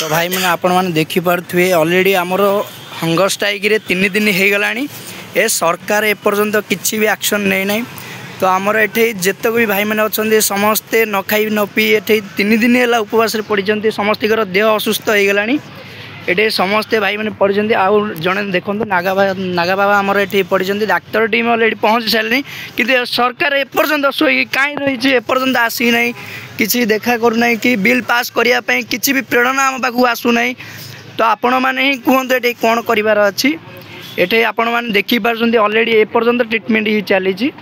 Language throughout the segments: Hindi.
तो भाई मैंने आपण मैंने देखिपे अलरेडी आमर हंगर स्ट्राइक रे 3 दिन हो गला ए सरकार एपर्यंत किसी भी एक्शन नहीं ना। तो आमर ये जितक भी भाई मैंने अच्छा समस्ते न खाई न पी ये 3 दिन है उपवास पड़ी समस्त देह असुस्थ हो गला। ये समस्ते भाई मैंने पड़ी आउ जड़े देखो नागा बाबा आमर ये पड़ी डाक्तर टीम अलरेडी पहुँच सारे कि सरकार एपर्यंत शोक कहीं रही एपर्यंत आसी ना किसी देखा करूना कि बिल पास करने किसी भी प्रेरणा आम पाक आसूना। तो आपण मैंने ही कहते ये कौन करार अच्छी ये आपण मैंने देखिपार अलरेडी एपर्यंत ट्रिटमेंट ही चली।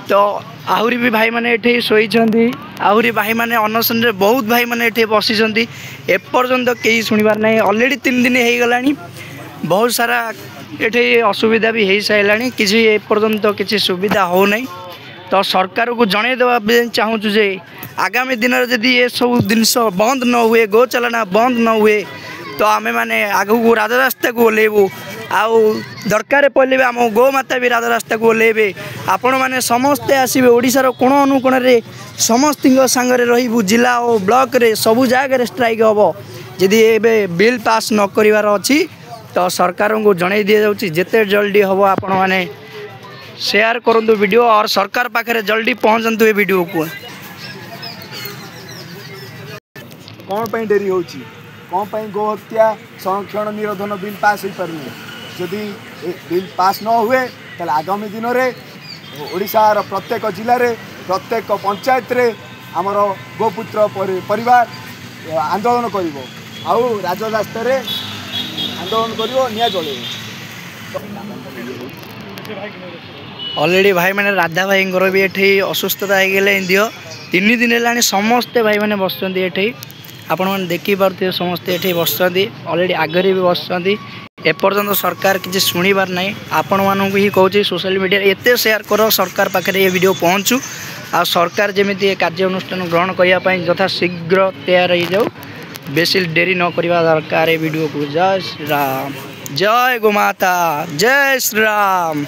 तो आहरी भी भाई मैंने ये शोई आहरी भाई मैंने अनशन रे बहुत भाई मैंने ये बसी एपर्यंत कहीं शुणवार ना। अलरेडी 3 दिन हो गला बहुत सारा ये असुविधा भी हो सारा किसी एपर्यंत किसी सुविधा हो नहीं। तो सरकार को जनईदेवा चाहूँ जे आगामी दिन में जदि ये सब जिनस बंद न हुए गो चलना बंद न हुए तो आमे माने आगू को राजरास्ता को ओल्लैबू आउ दरकार पड़े आम गो माता भी राजरास्ता को ओल्लैबे। आपण मैंने समस्ते आसबे ओडिशार कोण अनुकोण रे समस्त सांगरे रहिबू जिला और ब्लॉक रे सबू जगह स्ट्राइक हम जदि एबे बिल पास न करिवार अछि तो सरकार को जणाई दिया जाउछि जेते जल्दी हम आपण मैंने शेयर करंतु वीडियो और सरकार पाखे जल्दी पहुँचतु ये वीडियो को। कौन पे डेरी होची कौन पे गो हत्या संरक्षण निरोधन बिल पास हो पारे जदि बिल पास न हुए ताले आगामी दिन में ओडिशार प्रत्येक जिले में प्रत्येक पंचायत रे आमर गोपुत्र परिवार आंदोलन करिवो आउ राजरास्ता रे आंदोलन करिवो निया जळेबो। अलरेडी भाई मैंने राधा भाई भी ये असुस्थता हो गले दिह 3 दिन है समस्ते भाई मैंने बस ये आपण मैंने देखिपे समस्ते ये बस अलरेडी आगे भी बस एपर्यंत सरकार किसी शुणवार ना। आपण मानक ही कहूँ सोशल मीडिया एत शेयर कर सरकार पाखे ये वीडियो पहुँचू आ सरकार जमी कार्य अनुष्ठान ग्रहण करने यथा शीघ्र तैयार हो जाऊ बेसी डेरी न करवा दरकार वीडियो को। जय श्री राम जय गोमाता जय श्री राम।